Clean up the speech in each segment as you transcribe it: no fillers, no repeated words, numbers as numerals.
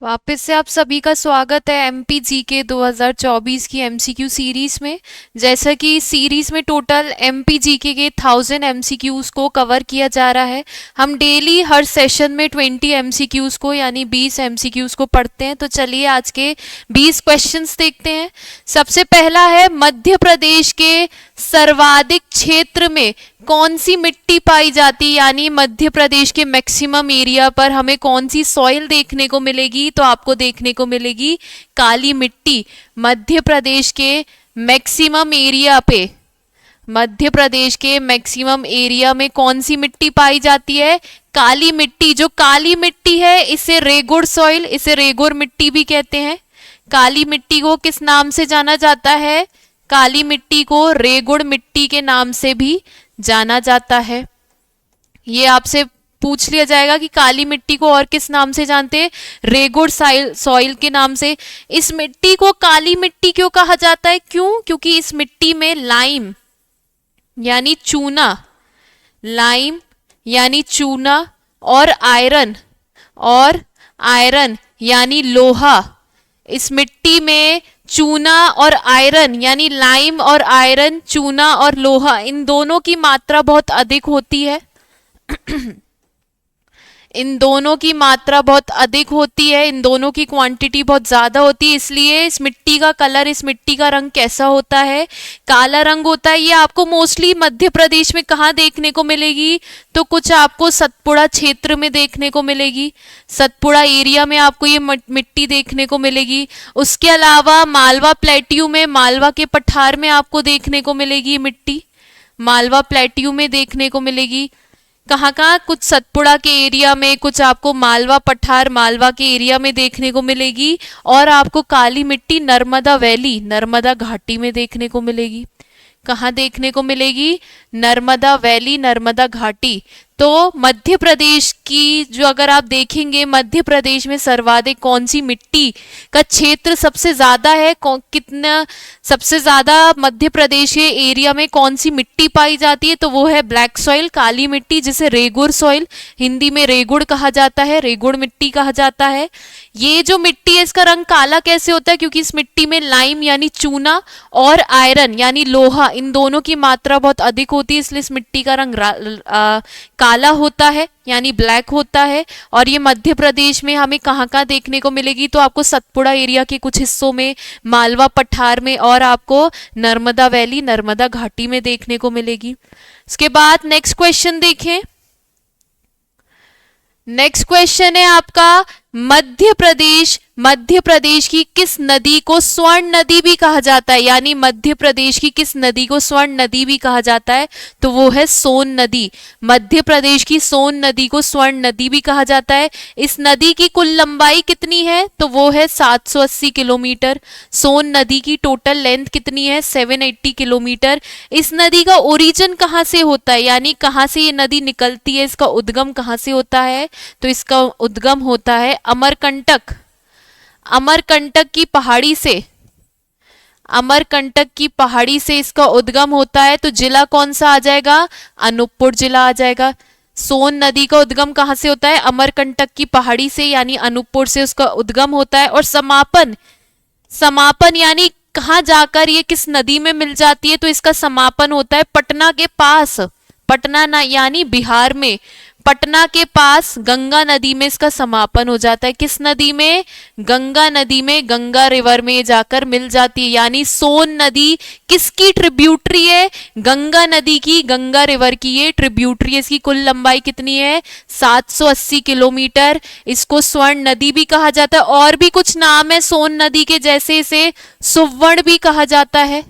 वापस से आप सभी का स्वागत है एमपी के 2024 की एमसीक्यू सीरीज में। जैसा कि इस सीरीज में टोटल एमपी के 1000 एमसीक्यूज को कवर किया जा रहा है। हम डेली हर सेशन में 20 एमसीक्यूज को यानी 20 एमसीक्यूज को पढ़ते हैं। तो चलिए आज के 20 क्वेश्चंस देखते हैं। सबसे पहला है, मध्य प्रदेश के सर्वाधिक क्षेत्र में कौन सी मिट्टी पाई जाती है, यानी मध्य प्रदेश के मैक्सिमम एरिया पर हमें कौन सी सॉइल देखने को मिलेगी। तो आपको देखने को मिलेगी काली मिट्टी। मध्य प्रदेश के मैक्सिमम एरिया पे, मध्य प्रदेश के मैक्सिमम एरिया में कौन सी मिट्टी पाई जाती है? काली मिट्टी। जो काली मिट्टी है इसे रेगुड़ सॉइल, इसे रेगुड़ मिट्टी भी कहते हैं। काली मिट्टी को किस नाम से जाना जाता है? काली मिट्टी को रेगुड़ मिट्टी के नाम से भी जाना जाता है। ये आपसे पूछ लिया जाएगा कि काली मिट्टी को और किस नाम से जानते हैं? रेगुड़ सॉइल के नाम से। इस मिट्टी को काली मिट्टी क्यों कहा जाता है? क्यों? क्योंकि इस मिट्टी में लाइम यानी चूना, लाइम यानी चूना और आयरन यानी लोहा, इस मिट्टी में चूना और आयरन यानी लाइम और आयरन, चूना और लोहा, इन दोनों की मात्रा बहुत अधिक होती है। इन दोनों की मात्रा बहुत अधिक होती है, इन दोनों की क्वांटिटी बहुत ज़्यादा होती है। इसलिए इस मिट्टी का कलर, इस मिट्टी का रंग कैसा होता है? काला रंग होता है। ये आपको मोस्टली मध्य प्रदेश में कहाँ देखने को मिलेगी? तो कुछ आपको सतपुड़ा क्षेत्र में देखने को मिलेगी। सतपुड़ा एरिया में आपको ये मिट्टी देखने को मिलेगी। उसके अलावा मालवा प्लेट्यू में, मालवा के पठार में आपको देखने को मिलेगी ये मिट्टी। मालवा प्लेट्यू में देखने को मिलेगी। कहाँ कहाँ? कुछ सतपुड़ा के एरिया में, कुछ आपको मालवा पठार, मालवा के एरिया में देखने को मिलेगी। और आपको काली मिट्टी नर्मदा वैली, नर्मदा घाटी में देखने को मिलेगी। कहाँ देखने को मिलेगी? नर्मदा वैली, नर्मदा घाटी। तो मध्य प्रदेश की जो, अगर आप देखेंगे मध्य प्रदेश में सर्वाधिक कौन सी मिट्टी का क्षेत्र सबसे ज्यादा है, कितना सबसे ज्यादा मध्य प्रदेश के एरिया में कौन सी मिट्टी पाई जाती है? तो वो है ब्लैक सॉइल, काली मिट्टी, जिसे रेगुड़ सॉइल, हिंदी में रेगुड़ कहा जाता है, रेगुड़ मिट्टी कहा जाता है। ये जो मिट्टी है इसका रंग काला कैसे होता है? क्योंकि इस मिट्टी में लाइम यानी चूना और आयरन यानी लोहा, इन दोनों की मात्रा बहुत अधिक होती है, इसलिए इस मिट्टी का रंग काला होता है यानी ब्लैक होता है। और ये मध्य प्रदेश में हमें कहाँ कहाँ देखने को मिलेगी? तो आपको सतपुड़ा एरिया के कुछ हिस्सों में, मालवा पठार में, और आपको नर्मदा वैली, नर्मदा घाटी में देखने को मिलेगी। इसके बाद नेक्स्ट क्वेश्चन देखें। नेक्स्ट क्वेश्चन है आपका, मध्य प्रदेश की किस नदी को स्वर्ण नदी भी कहा जाता है? यानी मध्य प्रदेश की किस नदी को स्वर्ण नदी भी कहा जाता है? तो वो है सोन नदी। मध्य प्रदेश की सोन नदी को स्वर्ण नदी भी कहा जाता है। इस नदी की कुल लंबाई कितनी है? तो वो है 780 किलोमीटर। सोन नदी की टोटल लेंथ कितनी है? 780 किलोमीटर। इस नदी का ओरिजिन कहाँ से होता है, यानी कहाँ से ये नदी निकलती है, इसका उद्गम कहाँ से होता है? तो इसका उद्गम होता है अमरकंटक, अमरकंटक की पहाड़ी से। अमरकंटक की पहाड़ी से इसका उद्गम होता है। तो जिला कौन सा आ जाएगा? अनूपपुर जिला आ जाएगा। सोन नदी का उद्गम कहाँ से होता है? अमरकंटक की पहाड़ी से यानी अनूपपुर से उसका उद्गम होता है। और समापन, समापन यानी कहाँ जाकर ये किस नदी में मिल जाती है? तो इसका समापन होता है पटना के पास, पटना ना यानी बिहार में, पटना के पास गंगा नदी में इसका समापन हो जाता है। किस नदी में? गंगा नदी में, गंगा रिवर में जाकर मिल जाती है। यानी सोन नदी किसकी ट्रिब्यूटरी है? गंगा नदी की, गंगा रिवर की ये ट्रिब्यूटरी है। इसकी कुल लंबाई कितनी है? 780 किलोमीटर। इसको स्वर्ण नदी भी कहा जाता है। और भी कुछ नाम है सोन नदी के, जैसे इसे सुवर्ण भी कहा जाता है।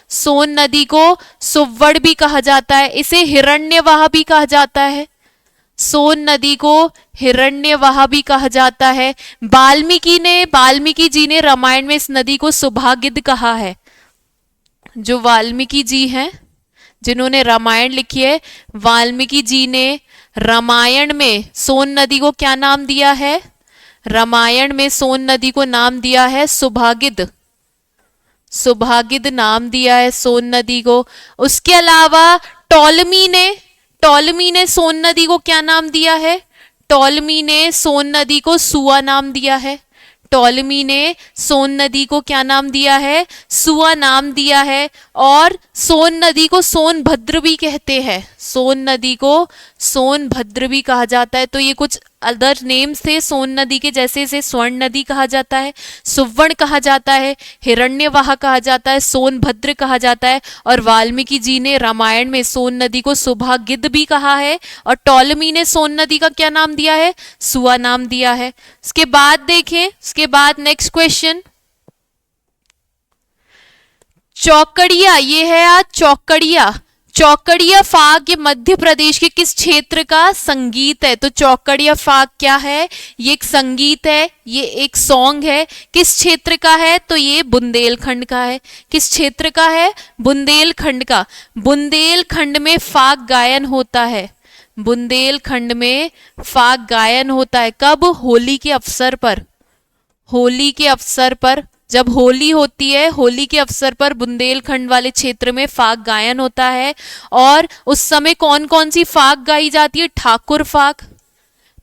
सोन नदी को सुवर्ण भी कहा जाता है। इसे हिरण्यवाह भी कहा जाता है। सोन नदी को हिरण्यवाह भी कहा जाता है। वाल्मीकि जी ने रामायण में इस नदी को सुभागिद कहा है। जो वाल्मीकि जी हैं, जिन्होंने रामायण लिखी है, वाल्मीकि जी ने रामायण में सोन नदी को क्या नाम दिया है? रामायण में सोन नदी को नाम दिया है सुभागिद, सुभागिद नाम दिया है सोन नदी को। उसके अलावा टॉलमी ने सोन नदी को क्या नाम दिया है? टॉलमी ने सोन नदी को सुआ नाम दिया है। टॉलमी ने सोन नदी को क्या नाम दिया है? सुआ नाम दिया है। और सोन नदी को सोनभद्र भी कहते हैं। सोन नदी को सोनभद्र भी कहा जाता है। तो ये कुछ अदर नेम्स थे सोन नदी के, जैसे इसे स्वर्ण नदी कहा जाता है, सुवर्ण कहा जाता है, हिरण्यवाह कहा जाता है, सोनभद्र कहा जाता है। और वाल्मीकि जी ने रामायण में सोन नदी को सुभागिद भी कहा है। और टॉलमी ने सोन नदी का क्या नाम दिया है? सुआ नाम दिया है। उसके बाद देखें, उसके बाद नेक्स्ट क्वेश्चन, चौकड़िया, ये है आज चौकड़िया। चौकड़िया फाग ये मध्य प्रदेश के किस क्षेत्र का संगीत है? तो चौकड़िया फाग क्या है? ये एक संगीत है, ये एक सॉन्ग है। किस क्षेत्र का है? तो ये बुंदेलखंड का है। किस क्षेत्र का है? बुंदेलखंड का। बुंदेलखंड में फाग गायन होता है। बुंदेलखंड में फाग गायन होता है। कब? होली के अवसर पर। होली के अवसर पर, जब होली होती है, होली के अवसर पर बुंदेलखंड वाले क्षेत्र में फाग गायन होता है। और उस समय कौन कौन सी फाग गाई जाती है? ठाकुर फाग।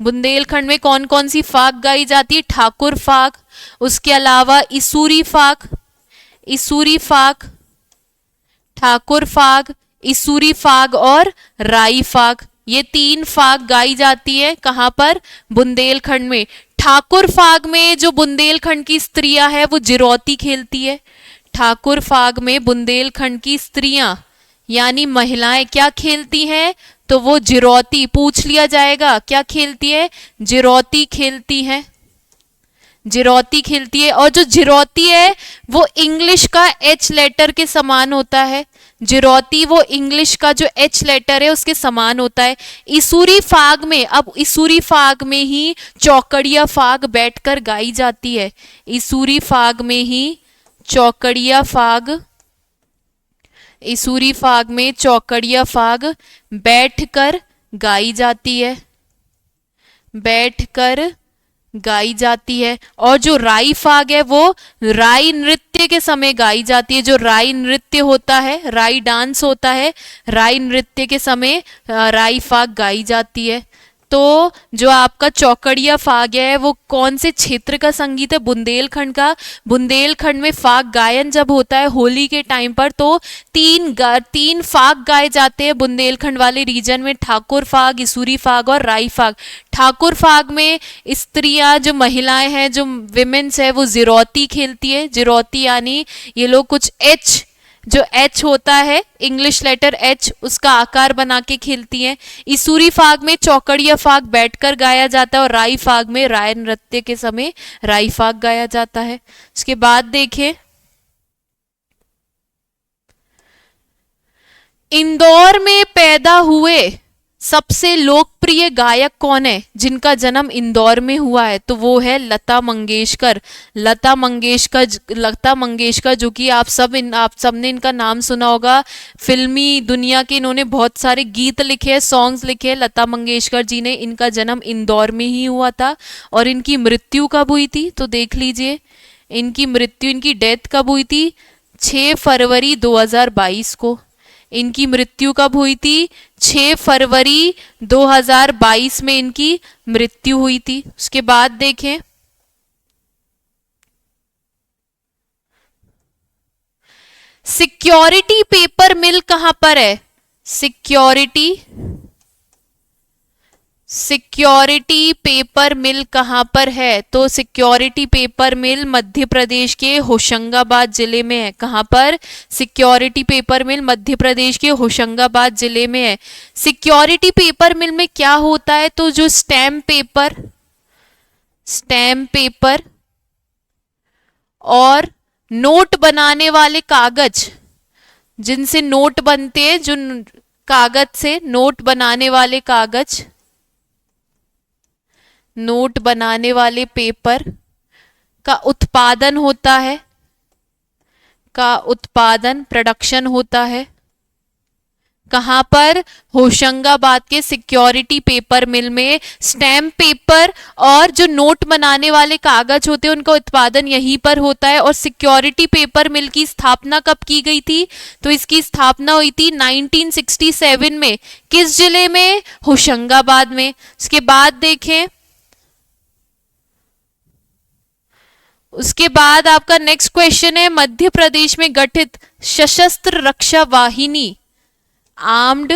बुंदेलखंड में कौन कौन सी फाग गाई जाती है? ठाकुर फाग। उसके अलावा इसूरी फाग, इसूरी फाग, ठाकुर फाग, इसूरी फाग और राई फाग, ये 3 फाग गाई जाती है। कहां पर? बुंदेलखंड में। ठाकुर फाग में जो बुंदेलखंड की स्त्रियां है वो जिरौती खेलती है। ठाकुर फाग में बुंदेलखंड की स्त्रियां यानी महिलाएं क्या खेलती हैं? तो वो जिरौती, पूछ लिया जाएगा क्या खेलती है? जिरौती खेलती हैं। जिरौती खेलती है। और जो जिरौती है वो इंग्लिश का एच लेटर के समान होता है। जिरौती वो इंग्लिश का जो एच लेटर है उसके समान होता है। इसूरी फाग में, अब इसूरी फाग में ही चौकड़िया फाग बैठकर गाई जाती है। इसूरी फाग में ही चौकड़िया फाग, इसूरी फाग में चौकड़िया फाग बैठकर गाई जाती है, बैठकर गाई जाती है। और जो राई फाग है वो राई नृत्य के समय गाई जाती है। जो राई नृत्य होता है, राई डांस होता है, राई नृत्य के समय राई फाग गाई जाती है। तो जो आपका चौकड़िया फाग है वो कौन से क्षेत्र का संगीत है? बुंदेलखंड का। बुंदेलखंड में फाग गायन जब होता है होली के टाइम पर तो तीन फाग गाए जाते हैं बुंदेलखंड वाले रीजन में, ठाकुर फाग, इसूरी फाग और राई फाग। ठाकुर फाग में स्त्रियां, जो महिलाएं हैं, जो विमेन्स है, वो जिरौती खेलती है। जिरौती यानी ये लोग कुछ एच, जो एच होता है इंग्लिश लेटर एच, उसका आकार बना के खेलती हैं। इसूरी फाग में चौकड़िया फाग बैठकर गाया जाता है और राई फाग में राय नृत्य के समय राई फाग गाया जाता है। उसके बाद देखें, इंदौर में पैदा हुए सबसे लोकप्रिय गायक कौन है जिनका जन्म इंदौर में हुआ है? तो वो है लता मंगेशकर। लता मंगेशकर जो कि आप सबने इनका नाम सुना होगा। फिल्मी दुनिया के इन्होंने बहुत सारे गीत लिखे हैं, सॉन्ग्स लिखे हैं। लता मंगेशकर जी ने, इनका जन्म इंदौर में ही हुआ था। और इनकी मृत्यु कब हुई थी? तो देख लीजिए, इनकी मृत्यु, इनकी डेथ कब हुई थी? 6 फरवरी 2022 को। इनकी मृत्यु कब हुई थी? 6 फरवरी 2022 में इनकी मृत्यु हुई थी। उसके बाद देखें, सिक्योरिटी पेपर मिल कहां पर है? सिक्योरिटी पेपर मिल कहां पर है? तो सिक्योरिटी पेपर मिल मध्य प्रदेश के होशंगाबाद जिले में है। कहां पर? सिक्योरिटी पेपर मिल मध्य प्रदेश के होशंगाबाद जिले में है। सिक्योरिटी पेपर मिल में क्या होता है? तो जो स्टैम्प पेपर और नोट बनाने वाले कागज, जिनसे नोट बनते हैं, जो कागज से नोट बनाने वाले कागज, नोट बनाने वाले पेपर का उत्पादन होता है, का उत्पादन, प्रोडक्शन होता है। कहाँ पर? होशंगाबाद के सिक्योरिटी पेपर मिल में स्टैम्प पेपर और जो नोट बनाने वाले कागज होते हैं उनका उत्पादन यहीं पर होता है। और सिक्योरिटी पेपर मिल की स्थापना कब की गई थी? तो इसकी स्थापना हुई थी 1967 में। किस जिले में? होशंगाबाद में। उसके बाद देखें, उसके बाद आपका नेक्स्ट क्वेश्चन है, मध्य प्रदेश में गठित सशस्त्र रक्षा वाहिनी armed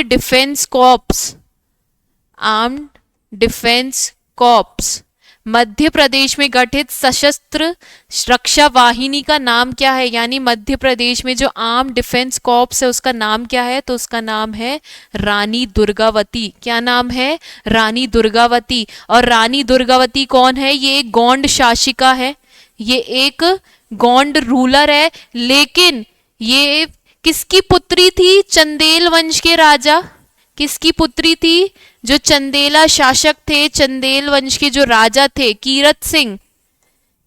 defence corps, armed defence corps, Madhya Pradesh में गठित सशस्त्र रक्षा वाहिनी का नाम क्या है? यानी मध्य प्रदेश में जो आर्म डिफेंस कॉर्प्स है उसका नाम क्या है? तो उसका नाम है रानी दुर्गावती। क्या नाम है? रानी दुर्गावती। और रानी दुर्गावती कौन है? ये एक गौंड शासिका है, ये एक गौंड रूलर है। लेकिन ये किसकी पुत्री थी? चंदेल वंश के राजा। किसकी पुत्री थी? जो चंदेला शासक थे, चंदेल वंश के जो राजा थे, कीरत सिंह,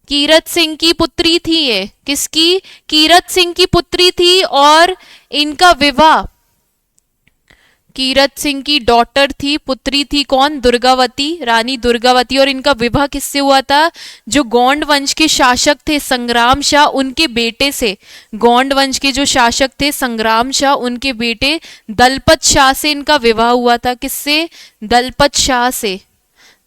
कीरत सिंह की पुत्री थी ये। किसकी? कीरत सिंह की पुत्री थी। और इनका विवाह, कीरत सिंह की डॉटर थी, पुत्री थी कौन? दुर्गावती, रानी दुर्गावती। और इनका विवाह किससे हुआ था? जो गौंड वंश के शासक थे संग्राम शाह, उनके बेटे से। गौंड वंश के जो शासक थे संग्राम शाह, उनके बेटे दलपत शाह से इनका विवाह हुआ था। किससे? दलपत शाह से।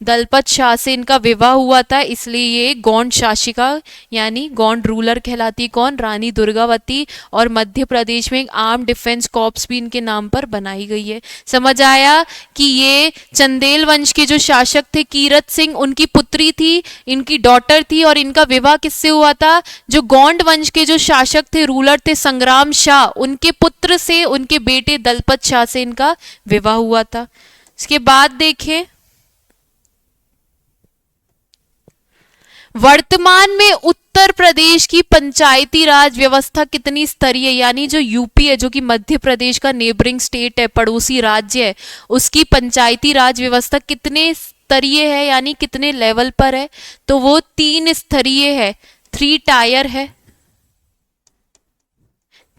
दलपत शाह से इनका विवाह हुआ था, इसलिए ये गौंड शासिका यानी गौंड रूलर कहलाती। कौन? रानी दुर्गावती। और मध्य प्रदेश में एक आर्म डिफेंस कॉर्प्स भी इनके नाम पर बनाई गई है। समझ आया कि ये चंदेल वंश के जो शासक थे कीरत सिंह, उनकी पुत्री थी, इनकी डॉटर थी। और इनका विवाह किससे हुआ था? जो गौंड वंश के जो शासक थे, रूलर थे संग्राम शाह, उनके पुत्र से, उनके बेटे दलपत शाह से इनका विवाह हुआ था। इसके बाद देखें, वर्तमान में उत्तर प्रदेश की पंचायती राज व्यवस्था कितनी स्तरीय है? यानी जो यूपी है, जो कि मध्य प्रदेश का नेबरिंग स्टेट है, पड़ोसी राज्य है, उसकी पंचायती राज व्यवस्था कितने स्तरीय है? यानी कितने लेवल पर है? तो वो 3 स्तरीय है, 3 टायर है।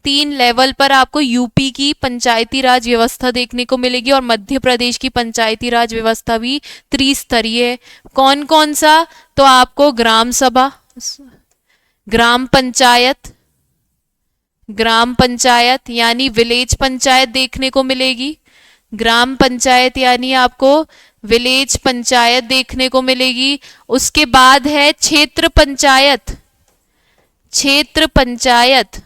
3 लेवल पर आपको यूपी की पंचायती राज व्यवस्था देखने को मिलेगी। और मध्य प्रदेश की पंचायती राज व्यवस्था भी त्रिस्तरीय है। कौन कौन सा? तो आपको ग्राम सभा, ग्राम पंचायत, ग्राम पंचायत यानी विलेज पंचायत देखने को मिलेगी। ग्राम पंचायत यानी आपको विलेज पंचायत देखने को मिलेगी। उसके बाद है क्षेत्र पंचायत, क्षेत्र पंचायत,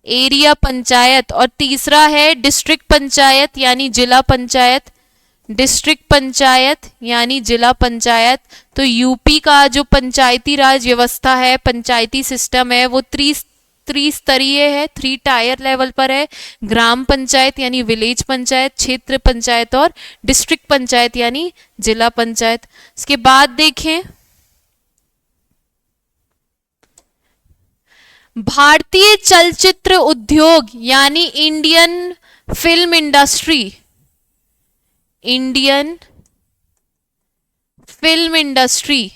एरिया पंचायत। और तीसरा है डिस्ट्रिक्ट पंचायत यानी जिला पंचायत, डिस्ट्रिक्ट पंचायत यानी जिला पंचायत। तो यूपी का जो पंचायती राज व्यवस्था है, पंचायती सिस्टम है, वो त्रिस्तरीय है, 3 टायर लेवल पर है। ग्राम पंचायत यानी विलेज पंचायत, क्षेत्र पंचायत और डिस्ट्रिक्ट पंचायत यानी जिला पंचायत। इसके बाद देखें, भारतीय चलचित्र उद्योग यानी Indian film industry, Indian film industry,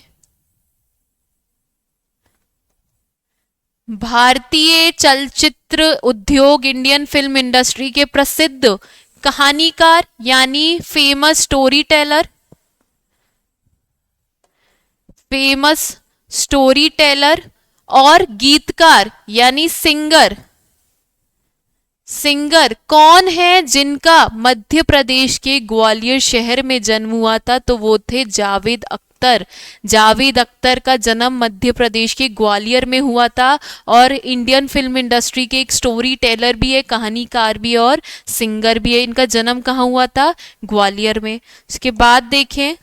भारतीय चलचित्र उद्योग इंडियन फिल्म इंडस्ट्री के प्रसिद्ध कहानीकार यानी famous story teller, famous story teller और गीतकार यानी सिंगर, सिंगर कौन है जिनका मध्य प्रदेश के ग्वालियर शहर में जन्म हुआ था? तो वो थे जावेद अख्तर। जावेद अख्तर का जन्म मध्य प्रदेश के ग्वालियर में हुआ था। और इंडियन फिल्म इंडस्ट्री के एक स्टोरी टेलर भी है, कहानीकार भी है और सिंगर भी है। इनका जन्म कहाँ हुआ था? ग्वालियर में। इसके बाद देखें,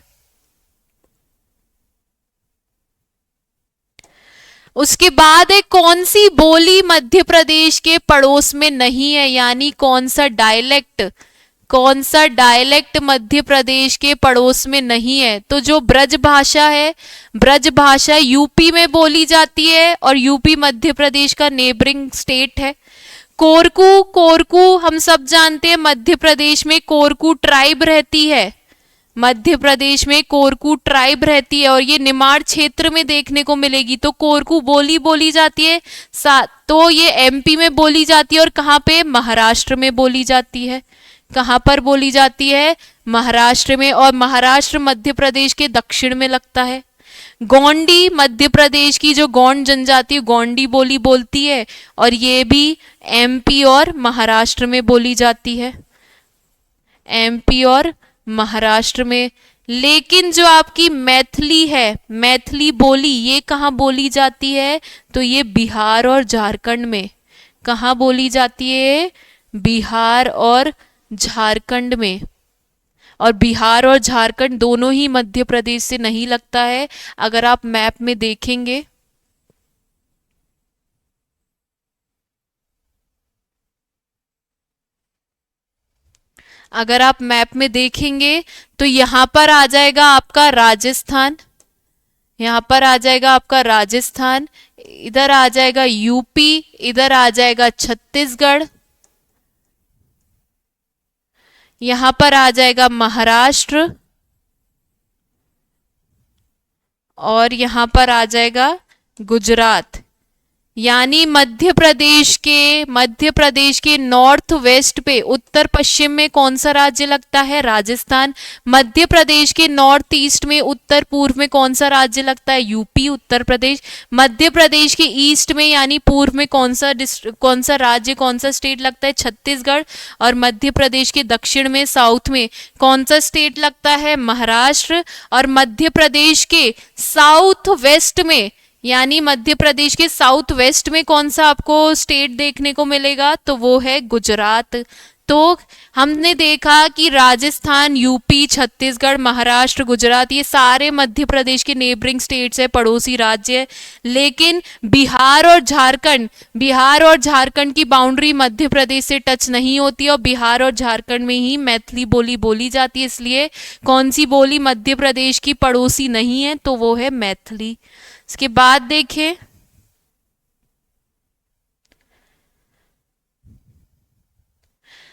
उसके बाद है कौन सी बोली मध्य प्रदेश के पड़ोस में नहीं है? यानी कौन सा डायलेक्ट, कौन सा डायलेक्ट मध्य प्रदेश के पड़ोस में नहीं है? तो जो ब्रज भाषा है, ब्रज भाषा यूपी में बोली जाती है और यूपी मध्य प्रदेश का नेबरिंग स्टेट है। कोरकू, कोरकू हम सब जानते हैं मध्य प्रदेश में कोरकू ट्राइब रहती है, मध्य प्रदेश में कोरकू ट्राइब रहती है और ये निमाड़ क्षेत्र में देखने को मिलेगी। तो कोरकू बोली बोली जाती है, तो ये एमपी में बोली जाती है और कहाँ पे, महाराष्ट्र में बोली जाती है। कहाँ पर बोली जाती है, महाराष्ट्र में। और महाराष्ट्र मध्य प्रदेश के दक्षिण में लगता है। गोंडी मध्य प्रदेश की जो गोंड जनजाति गोंडी बोली बोलती है और ये भी एमपी और महाराष्ट्र में बोली जाती है, एमपी और महाराष्ट्र में। लेकिन जो आपकी मैथिली है, मैथिली बोली, ये कहाँ बोली जाती है, तो ये बिहार और झारखंड में। कहाँ बोली जाती है, बिहार और झारखंड में। और बिहार और झारखंड दोनों ही मध्य प्रदेश से नहीं लगता है। अगर आप मैप में देखेंगे, अगर आप मैप में देखेंगे तो यहां पर आ जाएगा आपका राजस्थान, यहां पर आ जाएगा आपका राजस्थान, इधर आ जाएगा यूपी, इधर आ जाएगा छत्तीसगढ़, यहां पर आ जाएगा महाराष्ट्र और यहां पर आ जाएगा गुजरात। यानी मध्य प्रदेश के नॉर्थ वेस्ट पे, उत्तर पश्चिम में कौन सा राज्य लगता है, राजस्थान। मध्य प्रदेश के नॉर्थ ईस्ट में, उत्तर पूर्व में कौन सा राज्य लगता है, यूपी, उत्तर प्रदेश। मध्य प्रदेश के ईस्ट में यानी पूर्व में कौन सा राज्य, कौन सा स्टेट लगता है, छत्तीसगढ़। और मध्य प्रदेश के दक्षिण में, साउथ में कौन सा स्टेट लगता है, महाराष्ट्र। और मध्य प्रदेश के साउथ वेस्ट में, यानी मध्य प्रदेश के साउथ वेस्ट में कौन सा आपको स्टेट देखने को मिलेगा, तो वो है गुजरात। तो हमने देखा कि राजस्थान, यूपी, छत्तीसगढ़, महाराष्ट्र, गुजरात, ये सारे मध्य प्रदेश के नेबरिंग स्टेट्स है, पड़ोसी राज्य है। लेकिन बिहार और झारखंड की बाउंड्री मध्य प्रदेश से टच नहीं होती और बिहार और झारखंड में ही मैथिली बोली बोली जाती है। इसलिए कौन सी बोली मध्य प्रदेश की पड़ोसी नहीं है, तो वो है मैथिली। इसके बाद देखें,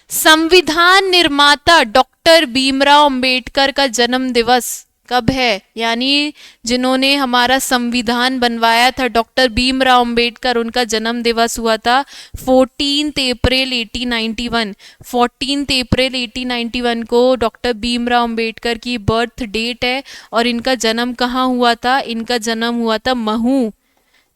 संविधान निर्माता डॉक्टर भीमराव अंबेडकर का जन्म दिवस कब है, यानी जिन्होंने हमारा संविधान बनवाया था डॉक्टर भीमराव अंबेडकर, उनका जन्म दिवस हुआ था 14 अप्रैल 1891। 14 अप्रैल 1891 को डॉक्टर भीमराव अंबेडकर की बर्थ डेट है। और इनका जन्म कहाँ हुआ था, इनका जन्म हुआ था महू,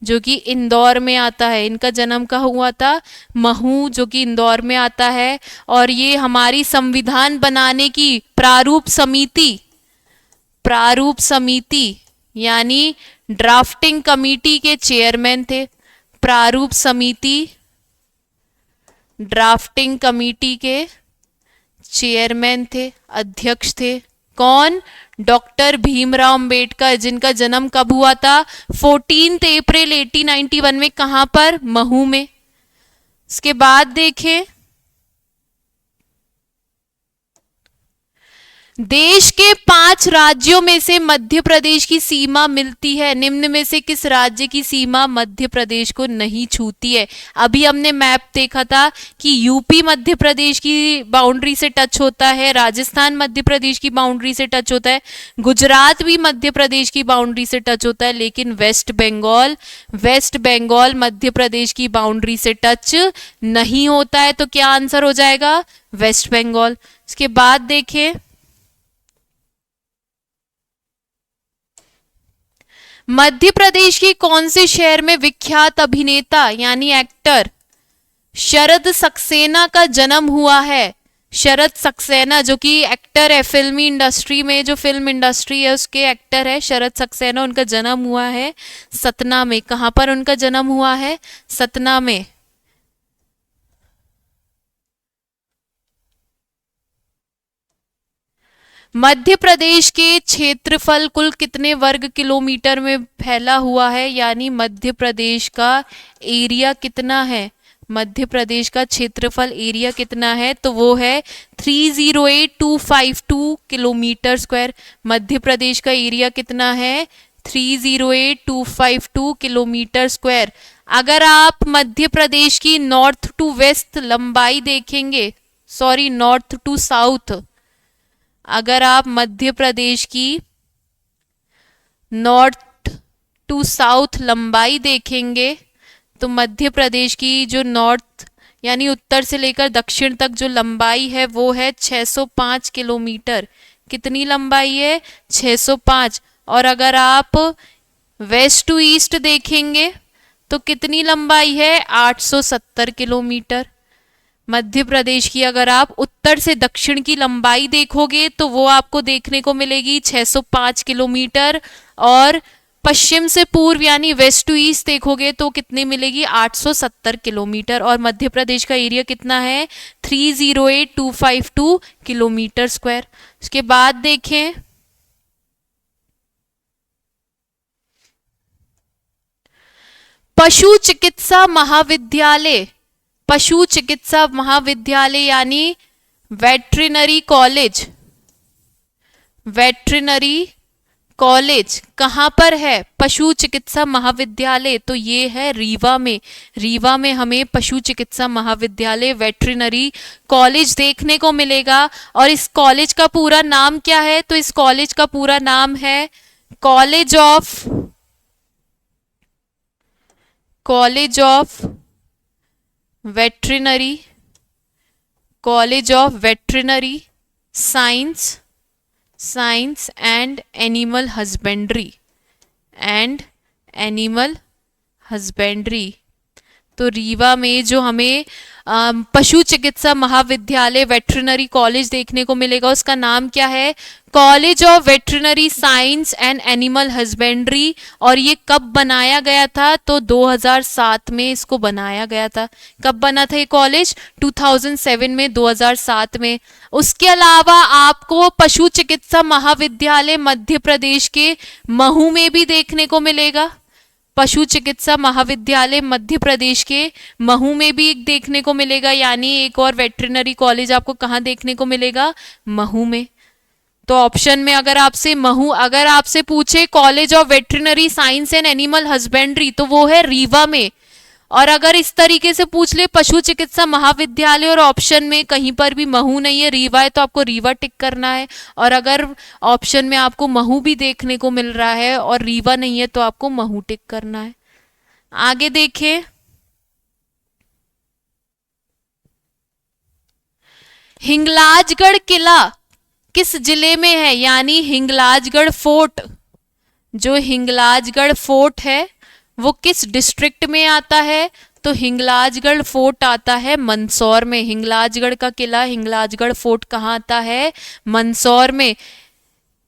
जो कि इंदौर में आता है। इनका जन्म कहाँ हुआ था, महू, जो कि इंदौर में आता है। और ये हमारी संविधान बनाने की प्रारूप समिति यानी ड्राफ्टिंग कमेटी के चेयरमैन थे। प्रारूप समिति, ड्राफ्टिंग कमेटी के चेयरमैन थे, अध्यक्ष थे। कौन, डॉक्टर भीमराव अंबेडकर, जिनका जन्म कब हुआ था, 14 अप्रैल 1891 में। कहां पर, महू में। इसके बाद देखें, देश के 5 राज्यों में से मध्य प्रदेश की सीमा मिलती है। निम्न में से किस राज्य की सीमा मध्य प्रदेश को नहीं छूती है। अभी हमने मैप देखा था कि यूपी मध्य प्रदेश की बाउंड्री से टच होता है, राजस्थान मध्य प्रदेश की बाउंड्री से टच होता है, गुजरात भी मध्य प्रदेश की बाउंड्री से टच होता है, लेकिन वेस्ट बंगाल मध्य प्रदेश की बाउंड्री से टच नहीं होता है। तो क्या आंसर हो जाएगा, वेस्ट बंगाल। इसके बाद देखें, मध्य प्रदेश के कौन से शहर में विख्यात अभिनेता यानी एक्टर शरद सक्सेना का जन्म हुआ है। शरद सक्सेना जो कि एक्टर है, फिल्मी इंडस्ट्री में, जो फिल्म इंडस्ट्री है उसके एक्टर है शरद सक्सेना, उनका जन्म हुआ है सतना में। कहां पर उनका जन्म हुआ है, सतना में। मध्य प्रदेश के क्षेत्रफल कुल कितने वर्ग किलोमीटर में फैला हुआ है, यानी मध्य प्रदेश का एरिया कितना है, मध्य प्रदेश का क्षेत्रफल एरिया कितना है, तो वो है 308252 किलोमीटर स्क्वायर। मध्य प्रदेश का एरिया कितना है, 308252 किलोमीटर स्क्वायर। अगर आप मध्य प्रदेश की नॉर्थ टू वेस्ट लंबाई देखेंगे, सॉरी नॉर्थ टू साउथ, अगर आप मध्य प्रदेश की नॉर्थ टू साउथ लंबाई देखेंगे तो मध्य प्रदेश की जो नॉर्थ यानी उत्तर से लेकर दक्षिण तक जो लंबाई है वो है 605 किलोमीटर। कितनी लंबाई है? 605। और अगर आप वेस्ट टू ईस्ट देखेंगे तो कितनी लंबाई है? 870 किलोमीटर। मध्य प्रदेश की अगर आप उत्तर से दक्षिण की लंबाई देखोगे तो वो आपको देखने को मिलेगी 605 किलोमीटर, और पश्चिम से पूर्व यानी वेस्ट टू ईस्ट देखोगे तो कितनी मिलेगी? 870 किलोमीटर। और मध्य प्रदेश का एरिया कितना है? 308252 किलोमीटर स्क्वायर। उसके बाद देखें पशु चिकित्सा महाविद्यालय। पशु चिकित्सा महाविद्यालय यानी वेटरिनरी कॉलेज। वेटरिनरी कॉलेज कहाँ पर है? पशु चिकित्सा महाविद्यालय तो ये है रीवा में। रीवा में हमें पशु चिकित्सा महाविद्यालय वेटरिनरी कॉलेज देखने को मिलेगा। और इस कॉलेज का पूरा नाम क्या है? तो इस कॉलेज का पूरा नाम है college of veterinary, college of veterinary science and animal husbandry. तो रीवा में जो हमें पशु चिकित्सा महाविद्यालय वेटरिनरी कॉलेज देखने को मिलेगा उसका नाम क्या है? College of veterinary science and animal husbandry. और ये कब बनाया गया था? तो 2007 में इसको बनाया गया था। कब बना था ये कॉलेज? 2007 में, 2007 में। उसके अलावा आपको पशु चिकित्सा महाविद्यालय मध्य प्रदेश के महू में भी देखने को मिलेगा। पशु चिकित्सा महाविद्यालय मध्य प्रदेश के महू में भी एक देखने को मिलेगा, यानी एक और वेटरिनरी कॉलेज आपको कहाँ देखने को मिलेगा? महू में। तो ऑप्शन में अगर आपसे पूछे college of veterinary science and animal husbandry तो वो है रीवा में। और अगर इस तरीके से पूछ ले पशु चिकित्सा महाविद्यालय और ऑप्शन में कहीं पर भी महू नहीं है, रीवा है, तो आपको रीवा टिक करना है। और अगर ऑप्शन में आपको महू भी देखने को मिल रहा है और रीवा नहीं है तो आपको महू टिक करना है। आगे देखें, हिंगलाजगढ़ किला किस जिले में है? यानी हिंगलाजगढ़ फोर्ट, जो हिंगलाजगढ़ फोर्ट है वो किस डिस्ट्रिक्ट में आता है? तो हिंगलाजगढ़ फोर्ट आता है मंदसौर में। हिंगलाजगढ़ का किला, हिंगलाजगढ़ फोर्ट कहाँ आता है? मंदसौर में।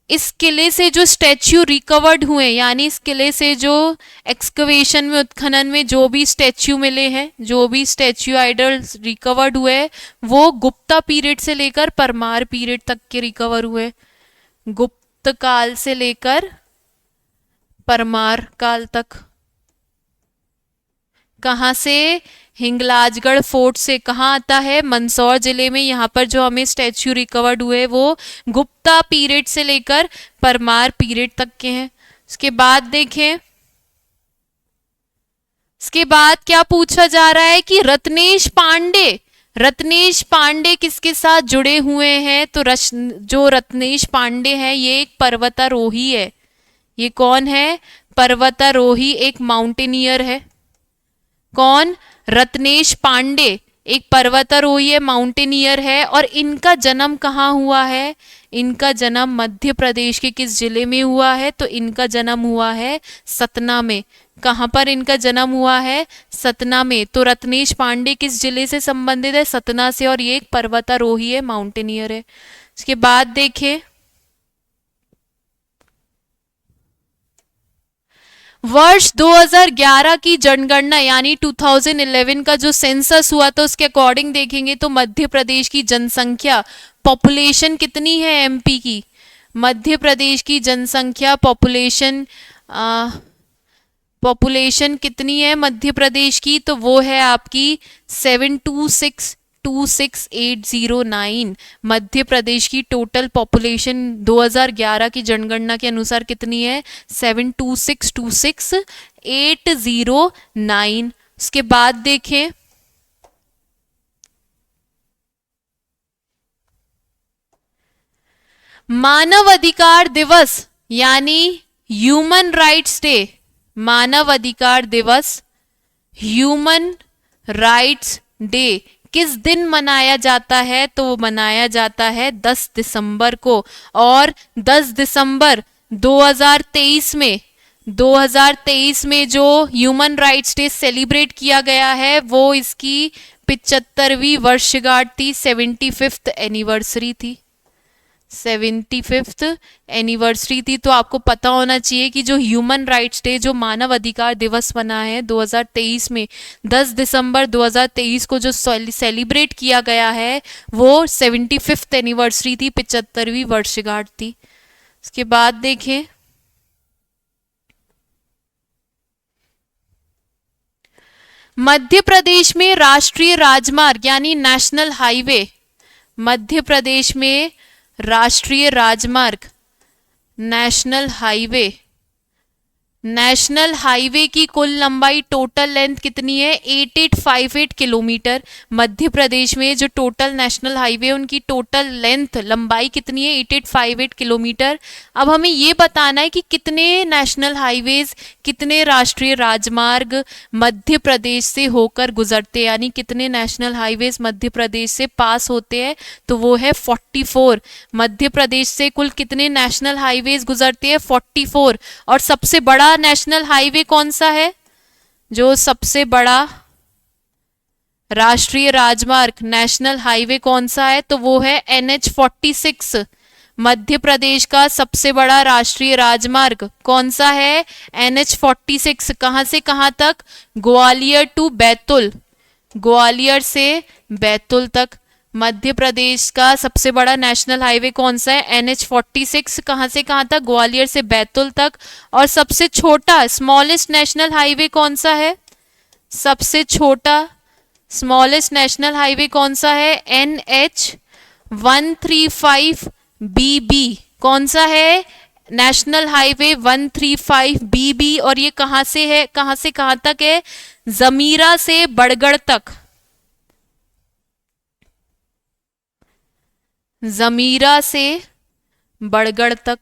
इस किले से जो स्टैच्यू रिकवर्ड हुए, यानी इस किले से जो एक्सकवेशन में, उत्खनन में जो भी स्टैच्यू मिले हैं, जो भी स्टैच्यू आइडल्स रिकवर्ड हुए, वो गुप्ता पीरियड से लेकर परमार पीरियड तक के रिकवर हुए। गुप्त काल से लेकर परमार काल तक। कहाँ से? हिंगलाजगढ़ फोर्ट से। कहाँ आता है? मंदसौर जिले में। यहाँ पर जो हमें स्टैच्यू रिकवर्ड हुए वो गुप्ता पीरियड से लेकर परमार पीरियड तक के हैं। उसके बाद देखें, इसके बाद क्या पूछा जा रहा है कि रत्नेश पांडे किसके साथ जुड़े हुए हैं? तो जो रत्नेश पांडे हैं ये एक पर्वतारोही है। ये कौन है? पर्वतारोही, एक माउंटेनियर है। कौन? रत्नेश पांडे एक पर्वतारोही है, माउंटेनियर है। और इनका जन्म कहाँ हुआ है? इनका जन्म मध्य प्रदेश के किस जिले में हुआ है? तो इनका जन्म हुआ है सतना में। कहाँ पर इनका जन्म हुआ है? सतना में। तो रत्नेश पांडे किस जिले से संबंधित है? सतना से। और ये एक पर्वतारोही है, माउंटेनियर है। इसके बाद देखें, वर्ष 2011 की जनगणना यानी 2011 का जो सेंसस हुआ था उसके अकॉर्डिंग देखेंगे तो मध्य प्रदेश की जनसंख्या, पॉपुलेशन कितनी है एमपी की? मध्य प्रदेश की जनसंख्या, पॉपुलेशन कितनी है मध्य प्रदेश की? तो वो है आपकी 726,809। मध्य प्रदेश की टोटल पॉपुलेशन 2011 की जनगणना के अनुसार कितनी है? 726,809। उसके बाद देखें, मानव अधिकार दिवस यानी ह्यूमन राइट्स डे, मानव अधिकार दिवस, ह्यूमन राइट्स डे किस दिन मनाया जाता है? तो वो मनाया जाता है 10 दिसंबर को। और 10 दिसंबर 2023 में जो ह्यूमन राइट्स डे सेलिब्रेट किया गया है वो इसकी 75वीं वर्षगांठ थी, 75th एनिवर्सरी थी, 75th एनिवर्सरी थी। तो आपको पता होना चाहिए कि जो ह्यूमन राइट्स डे, जो मानव अधिकार दिवस बना है 2023 में, 10 दिसंबर 2023 को जो सेलिब्रेट किया गया है वो 75th एनिवर्सरी थी, 75वीं वर्षगांठ थी। उसके बाद देखें, मध्य प्रदेश में राष्ट्रीय राजमार्ग यानी नेशनल हाईवे, मध्य प्रदेश में राष्ट्रीय राजमार्ग, नेशनल हाईवे, नेशनल हाईवे की कुल लंबाई, टोटल लेंथ कितनी है? 8858 किलोमीटर। मध्य प्रदेश में जो टोटल नेशनल हाईवे उनकी टोटल लेंथ, लंबाई कितनी है? 8858 किलोमीटर। अब हमें ये बताना है कि कितने नेशनल हाईवेज, कितने राष्ट्रीय राजमार्ग मध्य प्रदेश से होकर गुजरते हैं, यानी कितने नेशनल हाईवेज मध्य प्रदेश से पास होते हैं? तो वो है 44। मध्य प्रदेश से कुल कितने नेशनल हाईवेज गुजरते हैं? 44। और सबसे बड़ा नेशनल हाईवे कौन सा है? जो सबसे बड़ा राष्ट्रीय राजमार्ग, नेशनल हाईवे कौन सा है? तो वो है NH46। मध्य प्रदेश का सबसे बड़ा राष्ट्रीय राजमार्ग कौन सा है? NH46। कहां से कहां तक? ग्वालियर टू बैतूल, ग्वालियर से बैतूल तक। मध्य प्रदेश का सबसे बड़ा नेशनल हाईवे कौन सा है? NH46। कहां से कहां तक? ग्वालियर से बैतूल तक। और सबसे छोटा, स्मॉलेस्ट नेशनल हाईवे कौन सा है? सबसे छोटा स्मॉलेस्ट नेशनल हाईवे कौन सा है? NH135BB। कौन सा है? National highway 135BB। और ये कहां से है, कहां से कहां तक है? जमीरा से बड़गढ़ तक, जमीरा से बड़गढ़ तक।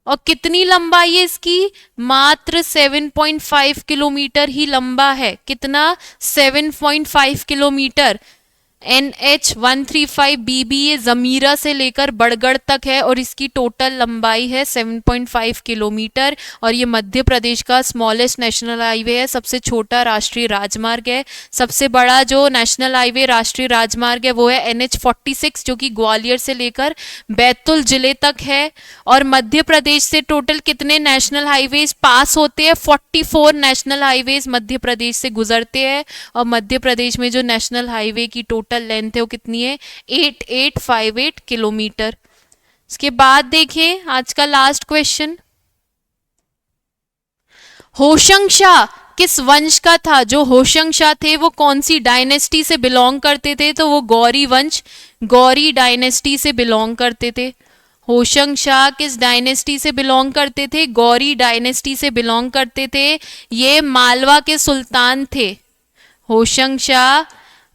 और कितनी लंबाई है इसकी? मात्र 7.5 किलोमीटर ही लंबा है। कितना? 7.5 किलोमीटर। NH135BB ये जमीरा से लेकर बड़गढ़ तक है और इसकी टोटल लंबाई है 7.5 किलोमीटर। और ये मध्य प्रदेश का स्मॉलेस्ट नेशनल हाईवे है, सबसे छोटा राष्ट्रीय राजमार्ग है। सबसे बड़ा जो नेशनल हाईवे राष्ट्रीय राजमार्ग है वो है NH46 जो कि ग्वालियर से लेकर बैतूल जिले तक है। और मध्य प्रदेश से टोटल कितने नेशनल हाईवेज पास होते हैं? 44 नेशनल हाईवेज मध्य प्रदेश से गुजरते हैं। और मध्य प्रदेश में जो नेशनल हाईवे की टोटल लेंथ है वो कितनी है? 8858 किलोमीटर। इसके बाद देखें आज का लास्ट क्वेश्चन, होशंग शाह किस वंश का था? जो होशंग शाह थे वो कौन सी डायनेस्टी से बिलोंग करते थे? तो वो गौरी वंश, गौरी डायनेस्टी से बिलोंग करते थे। होशंग शाह किस डायनेस्टी से बिलोंग करते थे? गौरी डायनेस्टी से बिलोंग करते थे। ये मालवा के सुल्तान थे। होशंग शाह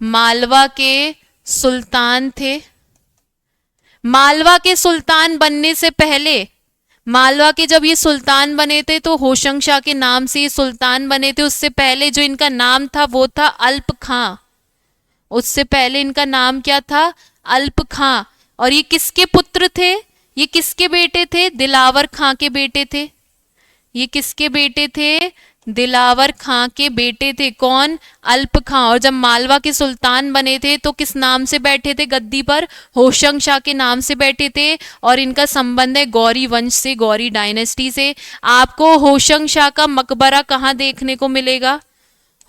मालवा के सुल्तान थे। मालवा के सुल्तान बनने से पहले, मालवा के जब ये सुल्तान बने थे तो होशंग शाह के नाम से ये सुल्तान बने थे। उससे पहले जो इनका नाम था वो था अल्प खां। उससे पहले इनका नाम क्या था? अल्प खां। और ये किसके पुत्र थे? ये किसके बेटे थे? दिलावर खां के बेटे थे। ये किसके बेटे थे? दिलावर खां के बेटे थे। कौन? अल्प खां। और जब मालवा के सुल्तान बने थे तो किस नाम से बैठे थे गद्दी पर? होशंग शाह के नाम से बैठे थे। और इनका संबंध है गौरी वंश से, गौरी डायनेस्टी से। आपको होशंग शाह का मकबरा कहाँ देखने को मिलेगा?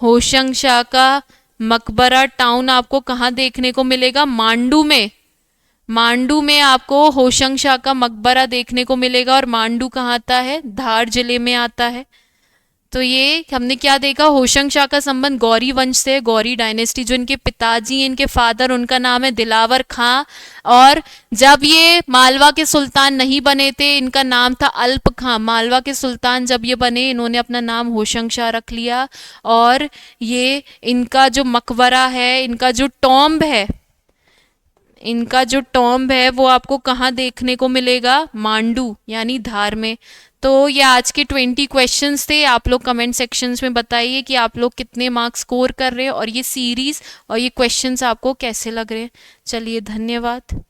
होशंग शाह का मकबरा टाउन आपको कहाँ देखने को मिलेगा? मांडू में। मांडू में आपको होशंग शाह का मकबरा देखने को मिलेगा। और मांडू कहाँ आता है? धार जिले में आता है। तो ये हमने क्या देखा? होशंग शाह का संबंध गौरी वंश से, गौरी डायनेस्टी। जो इनके पिताजी, इनके फादर, उनका नाम है दिलावर खां। और जब ये मालवा के सुल्तान नहीं बने थे, इनका नाम था अल्प खां। मालवा के सुल्तान जब ये बने, इन्होंने अपना नाम होशंग शाह रख लिया। और ये इनका जो मकबरा है, इनका जो टॉम्ब है, इनका जो टॉम्ब है वो आपको कहाँ देखने को मिलेगा? मांडू यानी धार में। तो ये आज के 20 क्वेश्चंस थे। आप लोग कमेंट सेक्शंस में बताइए कि आप लोग कितने मार्क्स स्कोर कर रहे हैं और ये सीरीज और ये क्वेश्चंस आपको कैसे लग रहे हैं। चलिए, धन्यवाद।